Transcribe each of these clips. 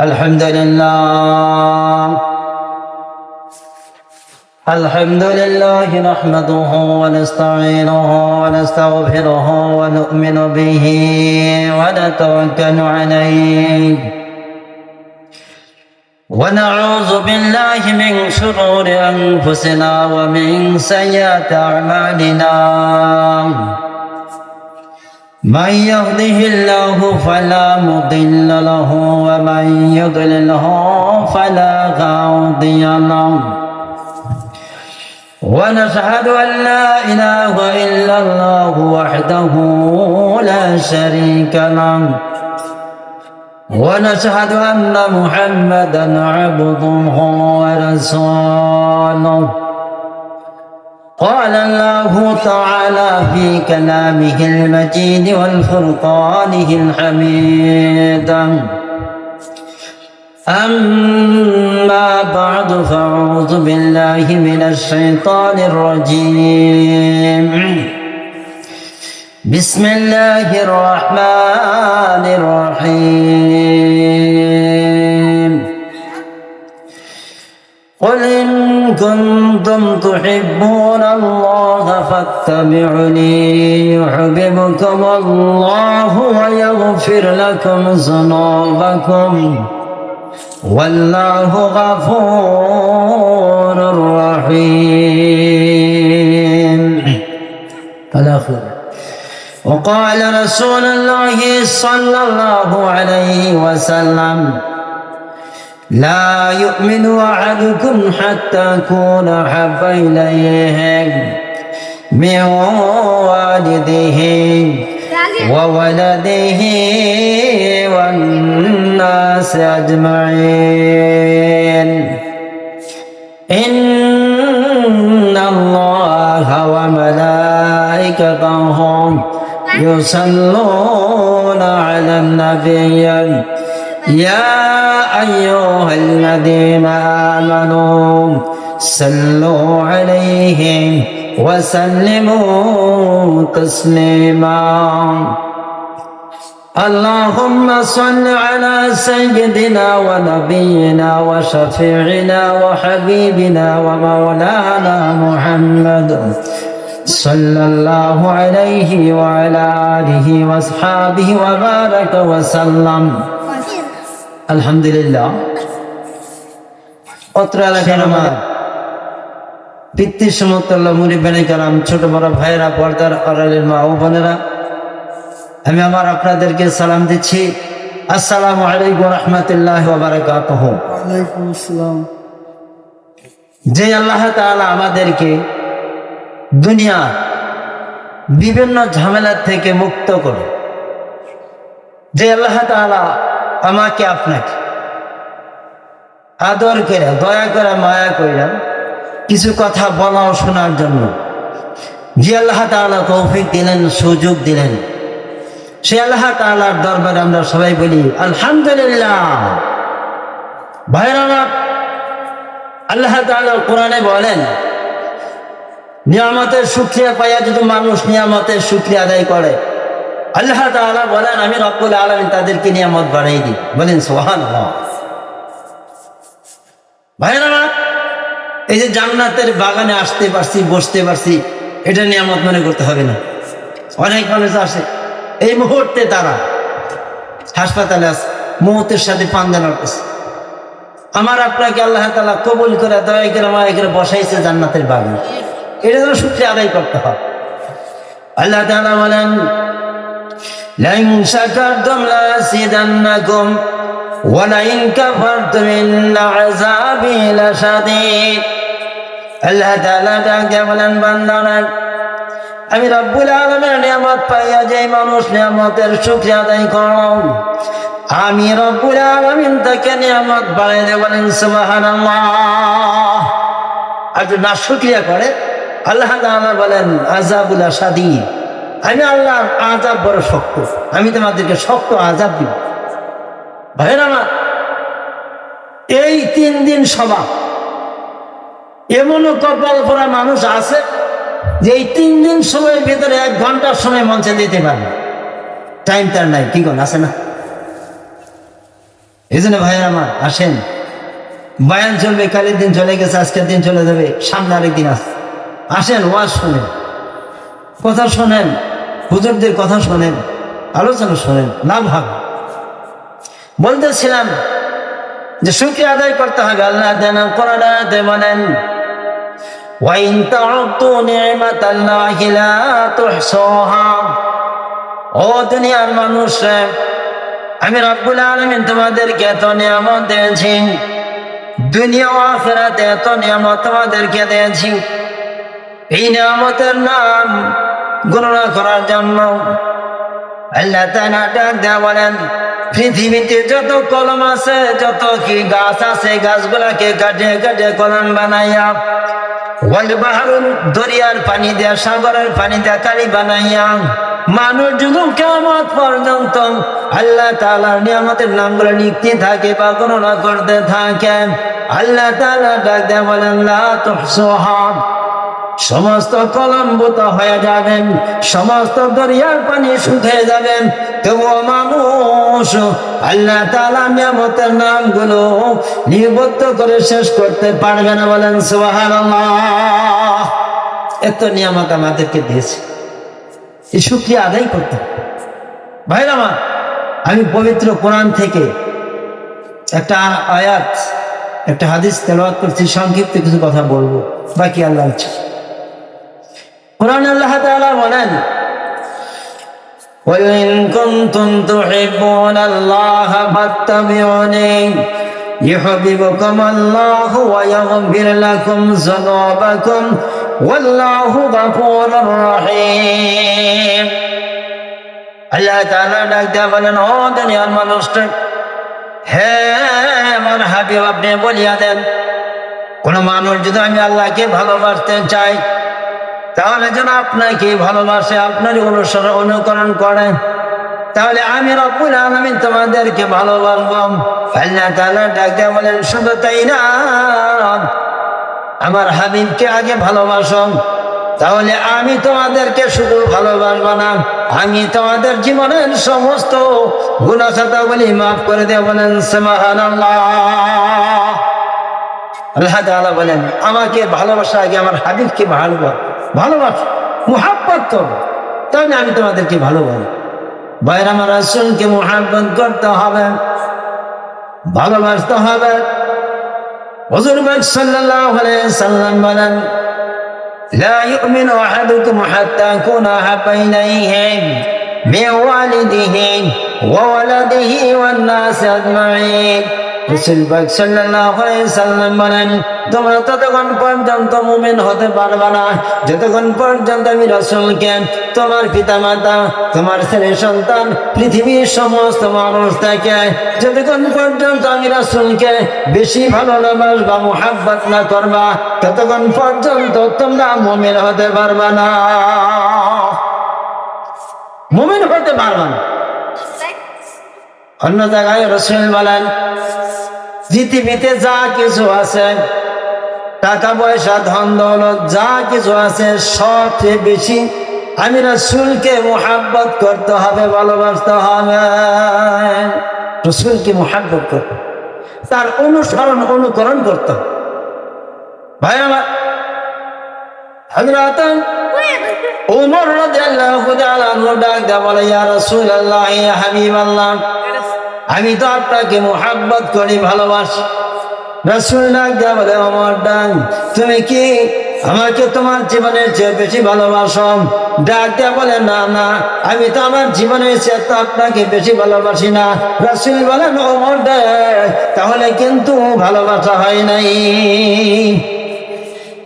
الحمد لله نحمده ونستعينه ونستغفره ونؤمن به ونتوكل عليه ونعوذ بالله من شرور أنفسنا ومن سيئات أعمالنا من يهده الله فلا مضل له ومن يضلله فلا هادي له ونشهد أن لا إله إلا الله وحده لا شريك له ونشهد أن محمدا عبده ورسوله قال الله تعالى في كلامه المجيد والفرقانه الحميد أما بعد فأعوذ بالله من الشيطان الرجيم بسم الله الرحمن الرحيم قل إن كنتم تحبون الله فاتبعوني يحببكم الله ويغفر لكم ذنوبكم والله غفور رحيم. وقال رسول الله صلى الله عليه وسلم لا يؤمن أحدكم حتى أكون أحب إليه من والده وولده والناس أجمعين إن الله وملائكته يصلون على النبي يا أيها الذين آمنوا صلوا عليه وسلموا تسليما. اللهم صل على سيدنا ونبينا وشفيعنا وحبيبنا ومولانا محمد صلى الله عليه وعلى آله وأصحابه وبارك وسلم. আলহামদুলিল্লাহ। অত্র এলাকার আমার পিতৃ সমতুল্য মুরিব্বানে কারাম, ছোট বড় ভাইয়েরা, পর্দার আড়ালের মা ও বোনেরা, আমি আপনাদেরকে সালাম দিচ্ছি। আসসালামু আলাইকুম ওয়া রাহমাতুল্লাহি ওয়া বারাকাতুহু। ওয়ালাইকুম আসসালাম। যে আল্লাহ তাআলা আমাদেরকে দুনিয়া বিভিন্ন ঝামেলা থেকে মুক্ত করে, যে আল্লাহ তাআলা আমাকে আপনাকে আদর করে, দয়া করে, মায়া করে কিছু কথা বলা ও শোনার জন্য যে আল্লাহ তাআলা তৌফিক দিলেন, সুযোগ দিলেন, সে আল্লাহ তাআলার দরবারে আমরা সবাই বলি আলহামদুলিল্লাহ। ভাইরা, আল্লাহ তাআলা কোরআনে বলেন, নিয়ামতের শুকরিয়া পাইয়া যদি মানুষ নিয়ামতের শুকরিয়া আদায় করে, আল্লাহ তাআলা বলেন আমি রব্বুল আলামিন তাদেরকে নিয়ামত বাড়াই দিই। বলেন সুবহানাল্লাহ। ভাইরা, এই যে জান্নাতের বাগানে আসতে পারছি, বসতে পারছি, এটা নিয়ামত মনে করতে হবে না। অনেক মানুষ আসে, এই মুহূর্তে তারা হাসপাতালে আছে, মৌতের সাথে পাঞ্জা লড়তেছে। আমার আপনাকে আল্লাহ তাআলা কবুল করে, দয়া করে, মায়া করে বসাইছে জান্নাতের বাগানে, এটা যেন শুকরিয়া আদায় করতে হয়। আল্লাহ তাআলা বলেন لئن شكرتم لأزيدنكم ولئن كفرتم إن عذابي لشديد. আল্লাহ তাআলা ডাকে বলেন, বান্দারা, আমি রব্বুল আলামিনের নিয়ামত পাইয়া যে মানুষ নিয়ামতের শুকরিয়া আদায় করো, আমি রব্বুল আলামিন তাকে নিয়ামত বাড়াই দেব। বলেন সুবহানাল্লাহ। আর যদি না শুকরিয়া করে, আল্লাহ তাআলা বলেন আযাবুল শাদীদ, আমি আল্লাহ আযাব বড় শক্ত, আমি তোমাদেরকে শক্ত আযাব দিব। ভাইরা, এই 3 দিন সভা, এমনও কপাল পরা মানুষ আছে যে এই 3 দিন সময়ের ভিতরে 1 ঘন্টার সময় মঞ্চে দিতে পারবে, টাইম তার নাই, কি কোন আছে না? এই জন্য ভাইয়ের আমার আসেন, বায়ান চলবে, কালের দিন চলে গেছে, আজকের দিন চলে যাবে, সামনে আরেকদিন আসে। আসেন, ওয়াজ শোনেন, কথা শোনেন, হুজুরদের কথা শোনেন, আলোচনা শোনেন, লাভ হবে। বলতেছিলাম যে শুকরিয়া আদায় করতে হবে। আল্লাহ যেন কোরআনে বলেন, ওয়াইন তাউদ্দু নি'মাতাল্লাহি লা তুহসুহা। ও দুনিয়ার মানুষ, আমি রব্বুল আলামিন তোমাদেরকে এত নিয়ামত দিয়েছি, দুনিয়া ও আখিরাতে এত নিয়ামত তোমাদেরকে দিয়েছি, এই নিয়ামতের নাম গণনা করার জন্য আল্লাহ তাআলা ডাক দেয়া বলেন, পৃথিবীতে যত কলম আছে, যত কি গাছ আছে, গাছগুলাকে কাটে কাটে কলম বানাইয়া, ওয়াল বাহরুল দরিয়ার পানি দিয়া, সাগরের পানি দিয়া কালি বানাইয়া, মানুষ যুগ কিয়ামত পর্যন্ত আল্লাহ তাআলার নিয়ামতের নামগুলো লিখতে থাকে বা গণনা করতে থাকে। আল্লাহ তাআলা ডাক দেয়া বলেন, লা তুহসুহা। সমস্ত কলম্বিত হয়ে যাবেন, সমস্ত দরিয়ার পানি শুকিয়ে যাবেন, তবুও মানুষ আল্লাহ তাআলার নিয়ামতের নামগুলো লিপিবদ্ধ করে শেষ করতে পারবে না। বলেন সুবহানাল্লাহ। এত নিয়ামত আমাদেরকে দিয়েছে, এই শুকরিয়া আদায় করতে হবে। ভাইরা আমার, আমি পবিত্র কোরআন থেকে একটা আয়াত, একটা হাদিস তেলাওয়াত করছি, সংক্ষিপ্ত কিছু কথা বলবো, বাকি আল্লাহর ইচ্ছা। কোরআনে আল্লাহ তাআলা বলেন, قل إن كنتم تحبون الله فاتبعوني يحببكم الله ويغفر لكم ذنوبكم والله غفور رحيم। আল্লাহ তাআলা ডাক দেয়া বলেন, ও দুনিয়ার মানুষটা, হ্যাঁ আমার হাবিব আপনি বলিয়া দেন, কোন মানুষ যদি আমি আল্লাহকে ভালোবাসতে চাই, তাহলে যেন আপনাকে ভালোবাসে, আপনার অনুকরণ করে, তাহলে আমি রব্বুল আলামিন তোমাদেরকে ভালোবাসবো। আল্লাহ তাআলা ডাক দেয়া বলেন, শুধু তাই না, আমার হাবিবকে আগে ভালোবাসো, তাহলে আমি তোমাদেরকে শুধু ভালোবাসবো না, আমি তোমাদের জীবনের সমস্ত গুনাহ খাতাগুলি মাফ করে দেব। বলেন সুবহানাল্লাহ। আল্লাহ তাআলা বলেন, আমাকে ভালোবাসা আগে আমার হাবিবকে ভালোবাসো, মুহাব্বত করো, তাহলে আমি তোমাদেরকে ভালোবাসি। ভাইরা আমার, রাসূলকে মুহাব্বত করতে হবে, ভালোবাসতে হবে। হুজুর পাক সাল্লাল্লাহু আলাইহি সাল্লাম বলেন, লা ইউমিনু আহাদুকুম হাত্তা আকুনা আহাব্বা ইলাইহি মিন ওয়ালিদিহি ওয়া ওয়ালাদিহি ওয়ান নাস আজমাইন। রাসূল পাক সাল্লাল্লাহু আলাইহি সাল্লাম বলেন, তোমরা ততক্ষণ পর্যন্ত মুমিন হতে পারবে না যতক্ষণ পর্যন্ত আমি রাসূলকে, তোমার পিতামাতা, তোমার ছেলে সন্তান, পৃথিবীর সমস্ত মানুষ থেকে যতক্ষণ পর্যন্ত আমি রাসূলকে বেশি ভালোবাসবা, মুহাব্বত না করবা, ততক্ষণ পর্যন্ত তোমরা মুমিন হতে পারবে না, মুমিন হতে পারবে না। অন্য জায়গায় রাসূল বলেন, পৃথিবীতে যা কিছু আছে, টাকা পয়সা ধন দৌলত যা কিছু আছে, সবচেয়ে বেশি আমি রাসূলকে মুহাব্বত করতে হবে, ভালোবাসতে হবে। রাসূলকে মুহাব্বত করতে, তার অনুকরণ করতে হবে। ভাই আমার, হযরত ওমর রাদিয়াল্লাহু তাআলা ডাক দেয়া বলে, ইয়া রাসূলুল্লাহ, ইয়া হাবিবাল্লাহ, আমি তো আপনাকে মুহাব্বত করি, ভালোবাসি। রাসূল ডাক দেয়া বলে, ওমর ডাক, তুমি কি আমাকে তোমার জীবনের চেয়ে বেশি ভালোবাসো? ডাক দেয়া বলে, না না, আমি তো আমার জীবনের চেয়ে তো আপনাকে বেশি ভালোবাসি না। রাসূল বলেন, ওমর ডাক, তাহলে কিন্তু ভালোবাসা হয় নাই।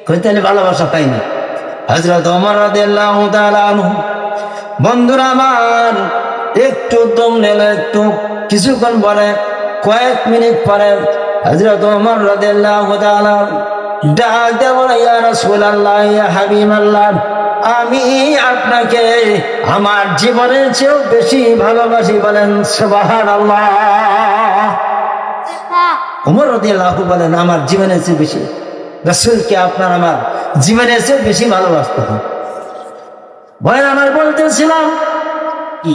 কইতেন ভালোবাসা পাই না। হযরত ওমর রাদিয়াল্লাহু তাআলা আনহু, বন্ধুরা আমার, একটু দম নিলে, একটু কিছুক্ষণ পরে, কয়েক মিনিট পরে হযরত ওমর রাদিয়াল্লাহু তাআলা ডাক দেয়া বলে, ইয়া রাসূলুল্লাহ, ইয়া হাবিবাল্লাহ, আমি আপনাকে আমার জীবনের চেয়েও বেশি ভালোবাসি। বলেন সুবহানাল্লাহ। ওমর রাদিয়াল্লাহু বলেন, আমার জীবনের চেয়ে বেশি রাসূলকে আপনার আমার জীবনের চেয়ে বেশি ভালোবাসতে হবে। ভাই আমার, বলতেছিলাম কি,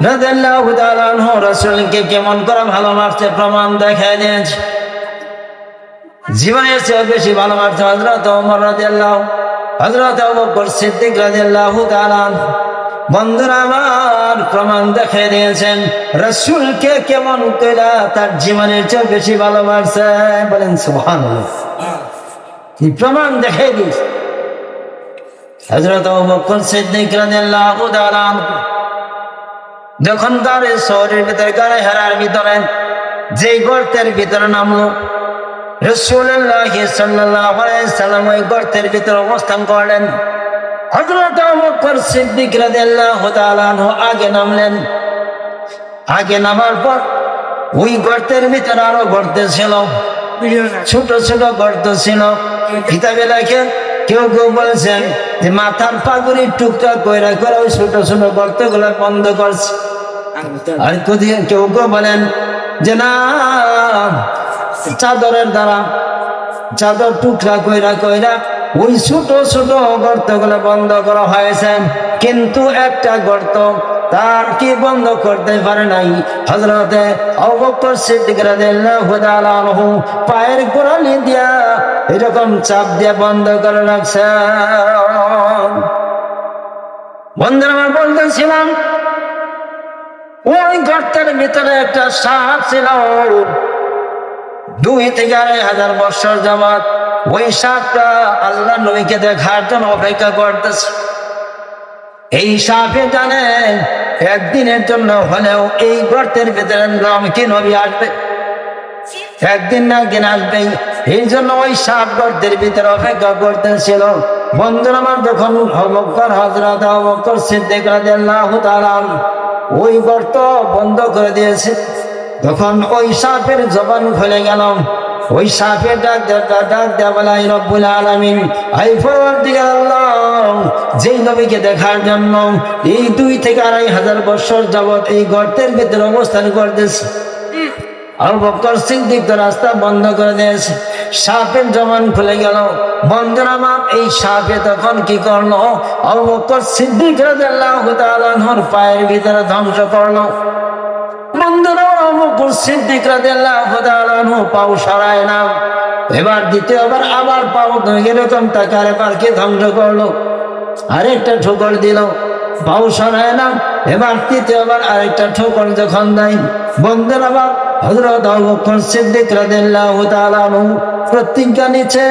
রাদিয়াল্লাহু তাআলা আনহু রাসূলকে কেমন করে ভালোবাসতে প্রমাণ দেখায় দিয়েছে। জীবনের চেয়ে বেশি ভালোবাসতে হযরত ওমর রাদিয়াল্লাহু, হযরত আবু বকর সিদ্দিক রাদিয়াল্লাহু তাআলা। বন্ধুরা আমার, প্রমাণ দেখায় দিয়েছেন রাসূলকে কেমন করে তার জীবনের চেয়ে বেশি ভালোবাসে। বলেন সুবহানাল্লাহ। এই প্রমাণ দেখায় দিয়েছে। হযরত আবু বকর সিদ্দিক রাদিয়াল্লাহু তাআলা যখন তার শহরের ভিতরে গাড়ি হেরার ভিতরে যেই গর্তের ভিতরে নামলো, রাসূলুল্লাহ সাল্লাল্লাহু আলাইহি সাল্লাম ওই গর্তের ভিতরে অবস্থান করলেন। হযরত আবু বকর সিদ্দিক রাদিয়াল্লাহু তাআলা আগে নামলেন। আগে নামার পর ওই গর্তের ভিতরে আরো গর্ত ছিল, ছোট ছোট গর্ত ছিল। কিতাবে লেখেন, কেউ কেউ বলেছেন যে মাথার পাগুড়ির টুকরা কইরা করে ওই ছোট ছোট গর্ত গুলা বন্ধ করছে। আর কেউ কেউ বলেন যে না, চাদরের দ্বারা, চাদর টুকরা কইরা কইরা ওই ছোট ছোট গর্ত গুলা বন্ধ করা হয়েছে। কিন্তু একটা গর্ত তার কি বন্ধ করতে পারে নাই। হযরতে আবু বকর সিদ্দিক রাদিয়াল্লাহু তাআলা আনহু পায়ের গোড়ালি দিয়া এরকম চাপ দিয়ে বন্ধ করে রাখছে। বন্ধুরা আমার, বলতেছিলাম ওই গর্তের ভিতরে একটা সাপ ছিল। 2 থেকে 2,500 বছর যাবত ওই সাপটা আল্লাহ নবীকে দেখার জন্য অপেক্ষা করতেছে। এই সাপে জানে একদিনের জন্য হলেও এই গর্তের ভিতরে কি নবী আসবে, একদিন না একদিন আসবেই। এই জন্য ওই সাপ গর্তের ভিতরে অপেক্ষা করতেছিল। বন্ধুরা আমার, যখন হযরত আবু বকর সিদ্দিক রাদিয়াল্লাহু তাআলা ওই গর্ত বন্ধ করে দিয়েছে, তখন ওই সাপের জবান খুলে গেল। ওই সাপের ডাক দেয়া বলে, রব্বুল আলামিন, আই পরওয়ারদিগার আল্লাহ, যেই নবীকে দেখার জন্য এই 2 থেকে 2,500 বছর যাবত এই গর্তের ভিতরে অবস্থান করতেছে, আবু বকর সিদ্দিক তো রাস্তা বন্ধ করে দিয়েছে, সাপের জবান খুলে গেল। বন্ধুরা আমার, এই সাপে তখন কি করলো? আবু বকর সিদ্দিক রাদিয়াল্লাহু তাআলা আনহুর পায়ের ভিতরে ধ্বংস করলো। বন্ধুরা, আবু বকর সিদ্দিক রাদিয়াল্লাহু তাআলা আনহু পাও সরায় না। এবার দ্বিতীয়বার আবার পাও এরকম টাকার এবার কি ধ্বংস করলো, আরেকটা ঠোকর দিল, পাও সরায় না। এবার তৃতীয়বার আরেকটা ঠোকর যখন দেয়, বন্ধুরা আবার হযরত আবু বকর সিদ্দিক রাদিয়াল্লাহু তাআলা আনহু প্রতিজ্ঞা নিচ্ছে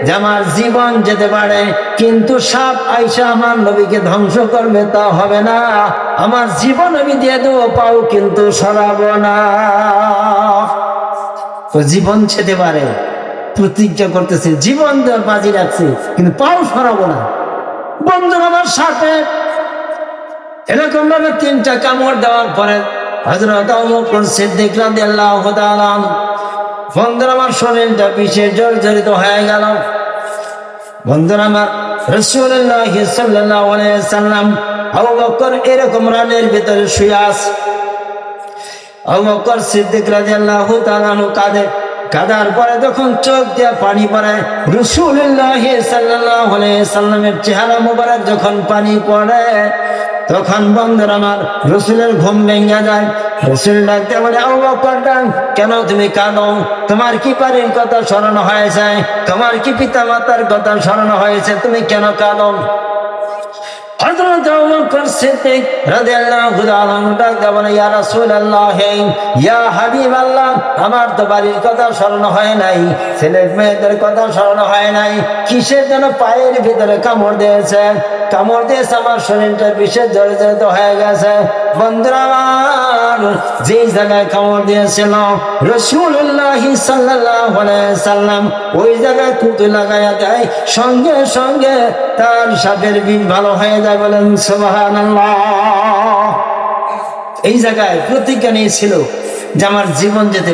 যে আমার জীবন যেতে পারে, কিন্তু সাপ আইসা আমার নবীকে ধ্বংস করবে তা হবে না। আমার জীবন আমি দিয়ে দেবো, পাও কিন্তু সরাবো না। তো জীবন যেতে পারে, প্রতিজ্ঞা করতেছে, জীবন দেওয়ার বাজি রাখছে, কিন্তু পাও সরাবো না। বন্ধুরা আমার, সাপে এরকম ভাবে 3টা কামড় দেওয়ার পরে হযরত আবু বকর সিদ্দিক রাদিয়াল্লাহু তাআলা বন্ধুরা আমার শরীরটা বিষে জর্জরিত হয়ে গেল। বন্ধুরা আমার, রাসূলুল্লাহ সাল্লাল্লাহু আলাইহি ওয়াসাল্লাম আবু বকর এরকম রানের ভিতরে শুয়ে আছে। আবু বকর সিদ্দিক রাদিয়াল্লাহু তাআলা কাঁদার পরে যখন চোখ দিয়ে পানি পড়ে, রাসূলুল্লাহ সাল্লাল্লাহু আলাইহি ওয়াসাল্লামের চেহারা মোবারক যখন পানি পড়ে, তখন বন্ধুরা আমার রাসূলের ঘুম ভেঙে যায়। রাসূল ডাকতে বলে, আবু বকর, কেন তুমি কাঁদো? তোমার কি বাড়ির কথা স্মরণ হয়েছে? তোমার কি পিতা মাতার কথা স্মরণ হয়েছে? তুমি কেন কাঁদো? হযরত আবু বকর সিদ্দিক রাদিয়াল্লাহু তাআলা ডাকতে বলে, ইয়া রাসূলুল্লাহ, ইয়া হাবিবাল্লাহ, আমার তো বাড়ির কথা স্মরণ হয় নাই, ছেলে মেয়েদের কথা স্মরণ হয় নাই, কিসের জন্য পায়ের ভিতরে কামড় দিয়েছে? কামড় দিয়েছে, আমার শরীরটা বিষে জর্জরিত হয়ে গেছে। বন্ধুরা আমার, যেই জায়গায় কামড় দিয়েছিল রাসূলুল্লাহ সাল্লাল্লাহু আলাইহি ওয়াসাল্লাম ওই জায়গায় থুতু লাগায়া দেয়, সঙ্গে সঙ্গে তার সাপের বিষ ভালো হয়ে যায়। বলেন সুবহানাল্লাহ। এই জায়গায় প্রতিজ্ঞা নিয়েছিল যে আমার জীবন যেতে